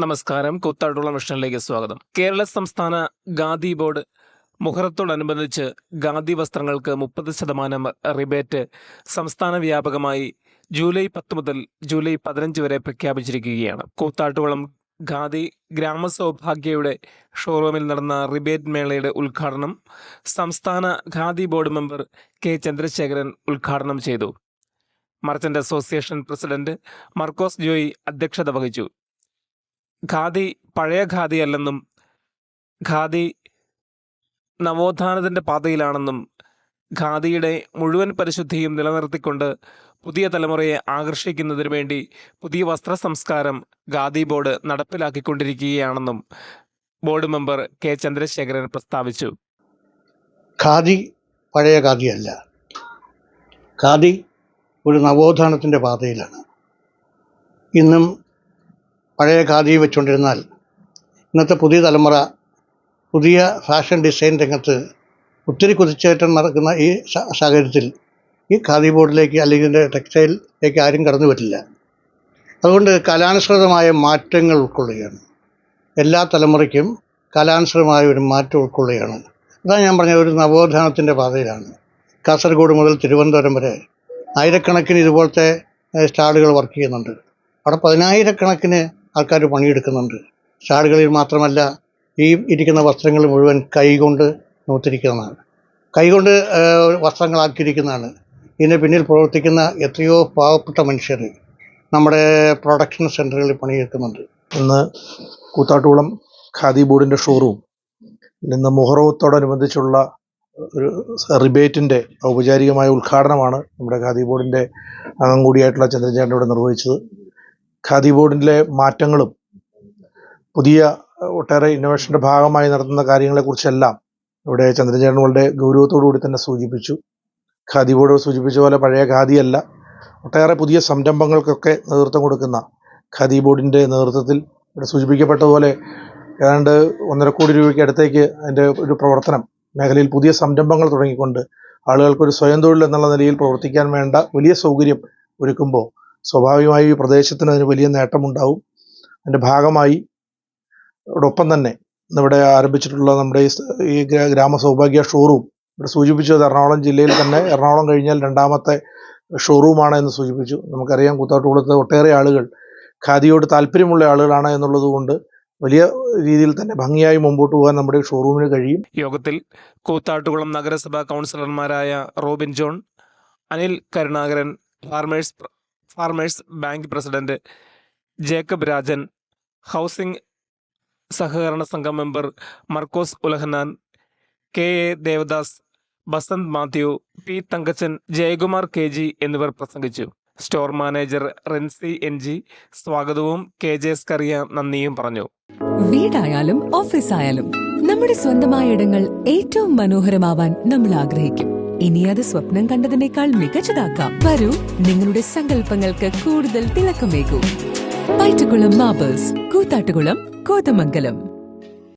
നമസ്കാരം. കൂത്താട്ടുകുളം മിഷനിലേക്ക് സ്വാഗതം. കേരള സംസ്ഥാന ഖാദി ബോർഡ് മുഹറത്തോടനുബന്ധിച്ച് ഖാദി വസ്ത്രങ്ങൾക്ക് 30% റിബേറ്റ് സംസ്ഥാന വ്യാപകമായി ജൂലൈ 10 മുതൽ ജൂലൈ 15 വരെ പ്രഖ്യാപിച്ചിരിക്കുകയാണ്. കൂത്താട്ടുകുളം ഖാദി ഗ്രാമസൗഭാഗ്യയുടെ ഷോറൂമിൽ നടന്ന റിബേറ്റ് മേളയുടെ ഉദ്ഘാടനം സംസ്ഥാന khadi board member K Chandrasekharan ഉദ്ഘാടനം ചെയ്തു. മർച്ചന്റ് അസോസിയേഷൻ പ്രസിഡന്റ് മർക്കോസ് ജോയി അധ്യക്ഷത വഹിച്ചു. ഖാദി പഴയ ഖാദി അല്ലെന്നും ഖാദി നവോത്ഥാനത്തിൻ്റെ പാതയിലാണെന്നും ഖാദിയുടെ മുഴുവൻ പരിശുദ്ധിയും നിലനിർത്തിക്കൊണ്ട് പുതിയ തലമുറയെ ആകർഷിക്കുന്നതിനു വേണ്ടി പുതിയ വസ്ത്ര സംസ്കാരം ഖാദി ബോർഡ് നടപ്പിലാക്കിക്കൊണ്ടിരിക്കുകയാണെന്നും ബോർഡ് മെമ്പർ കെ ചന്ദ്രശേഖരൻ പ്രസ്താവിച്ചു. ഖാദി പഴയ ഖാദിയല്ല, ഖാദി ഒരു നവോത്ഥാനത്തിൻ്റെ പാതയിലാണ്. ഇന്നും പഴയ ഖാദി വെച്ചുകൊണ്ടിരുന്നാൽ ഇന്നത്തെ പുതിയ തലമുറ പുതിയ ഫാഷൻ ഡിസൈൻ രംഗത്ത് ഒത്തിരി കുതിച്ചേറ്റം നടക്കുന്ന ഈ സാഹചര്യത്തിൽ ഈ ഖാദി ബോർഡിലേക്ക് അല്ലെങ്കിൽ ഇതിൻ്റെ ടെക്സ്റ്റൈലിലേക്ക് ആരും കടന്നു പറ്റില്ല. അതുകൊണ്ട് കാലാനുസൃതമായ മാറ്റങ്ങൾ ഉൾക്കൊള്ളുകയാണ്. എല്ലാ തലമുറയ്ക്കും കാലാനുസൃതമായ ഒരു മാറ്റം ഉൾക്കൊള്ളുകയാണ്. അതാണ് ഞാൻ പറഞ്ഞ ഒരു നവോത്ഥാനത്തിൻ്റെ പാതയിലാണ്. കാസർഗോഡ് മുതൽ തിരുവനന്തപുരം വരെ ആയിരക്കണക്കിന് ഇതുപോലത്തെ സ്റ്റാളുകൾ വർക്ക് ചെയ്യുന്നുണ്ട്. അവിടെ 10,000-കണക്കിന് ആൾക്കാർ പണിയെടുക്കുന്നുണ്ട്. സ്റ്റാളുകളിൽ മാത്രമല്ല, ഈ ഇരിക്കുന്ന വസ്ത്രങ്ങൾ മുഴുവൻ കൈകൊണ്ട് നൂത്തിരിക്കുന്നതാണ്, കൈകൊണ്ട് വസ്ത്രങ്ങളാക്കിയിരിക്കുന്നതാണ്. ഇതിന് പിന്നിൽ പ്രവർത്തിക്കുന്ന എത്രയോ പാവപ്പെട്ട മനുഷ്യർ നമ്മുടെ പ്രൊഡക്ഷൻ സെൻ്ററുകളിൽ പണിയെടുക്കുന്നുണ്ട്. ഇന്ന് കൂത്താട്ടുകുളം ഖാദി ബോർഡിൻ്റെ ഷോറൂം ഇന്ന് മുഹറത്തോടനുബന്ധിച്ചുള്ള ഒരു റിബേറ്റിൻ്റെ ഔപചാരികമായ ഉദ്ഘാടനമാണ് നമ്മുടെ ഖാദി ബോർഡിൻ്റെ അംഗം കൂടിയായിട്ടുള്ള ചന്ദ്രചേട്ടൻ ഇവിടെ നിർവഹിച്ചത്. ഖാദി ബോർഡിലെ മാറ്റങ്ങളും പുതിയ ഒട്ടേറെ ഇന്നോവേഷൻ്റെ ഭാഗമായി നടത്തുന്ന കാര്യങ്ങളെക്കുറിച്ചെല്ലാം ഇവിടെ ചന്ദ്രചേട്ടൻ വളരെ ഗൗരവത്തോടുകൂടി തന്നെ സൂചിപ്പിച്ചു. ഖാദി ബോർഡ് സൂചിപ്പിച്ച പോലെ പഴയ ഖാദിയല്ല, ഒട്ടേറെ പുതിയ സംരംഭങ്ങൾക്കൊക്കെ നേതൃത്വം കൊടുക്കുന്ന ഖാദി ബോർഡിൻ്റെ നേതൃത്വത്തിൽ ഇവിടെ സൂചിപ്പിക്കപ്പെട്ടതുപോലെ ഏതാണ്ട് 1.5 കോടി രൂപയ്ക്ക് അടുത്തേക്ക് അതിൻ്റെ ഒരു പ്രവർത്തനം മേഖലയിൽ പുതിയ സംരംഭങ്ങൾ തുടങ്ങിക്കൊണ്ട് ആളുകൾക്കൊരു സ്വയം തൊഴിൽ എന്നുള്ള നിലയിൽ പ്രവർത്തിക്കാൻ വേണ്ട വലിയ സൗകര്യം ഒരുക്കുമ്പോൾ സ്വാഭാവികമായി ഈ പ്രദേശത്തിന് അതിന് വലിയ നേട്ടമുണ്ടാവും. അതിൻ്റെ ഭാഗമായി അതോടൊപ്പം തന്നെ ഇവിടെ ആരംഭിച്ചിട്ടുള്ള നമ്മുടെ ഈ ഗ്രാമസൗഭാഗ്യ ഷോറൂം ഇവിടെ സൂചിപ്പിച്ചത് എറണാകുളം ജില്ലയിൽ തന്നെ എറണാകുളം കഴിഞ്ഞാൽ 2ാമത്തെ ഷോറൂമാണ് എന്ന് സൂചിപ്പിച്ചു. നമുക്കറിയാം കൂത്താട്ടുകുളത്ത് ഒട്ടേറെ ആളുകൾ ഖാദിയോട് താല്പര്യമുള്ള ആളുകളാണ് എന്നുള്ളത് കൊണ്ട് വലിയ രീതിയിൽ തന്നെ ഭംഗിയായി മുമ്പോട്ട് പോകാൻ നമ്മുടെ ഷോറൂമിന് കഴിയും. യോഗത്തിൽ കൂത്താട്ടുകുളം നഗരസഭാ കൗൺസിലർമാരായ Robin John, Anil Karunakaran, farmers bank president Jacob Rajan, housing സഹകരണ സംഘം member Markose Ulahannan, K A Devadas, Basanth Mathew, P Thankachan, Jayakumar KG എന്നിവർ പ്രസംഗിച്ചു. സ്റ്റോർ മാനേജർ റെൻസി NG സ്വാഗതവും കെ ജെ സ്കറിയ നന്ദിയും പറഞ്ഞു. വീടായാലും ഓഫീസായാലും നമ്മുടെ സ്വന്തമായ ഇടങ്ങൾ ഏറ്റവും മനോഹരമാവാൻ നമ്മൾ ആഗ്രഹിക്കും. ഇനി അത് സ്വപ്നം കണ്ടതിനേക്കാൾ മികച്ചതാക്കാം. വരൂ, നിങ്ങളുടെ സങ്കല്പങ്ങൾക്ക് കൂടുതൽ തിളക്കമേകൂ. പൈറ്റുകുളം മാർബിൾസ്, കൂത്താട്ടുകുളം, കോതമംഗലം.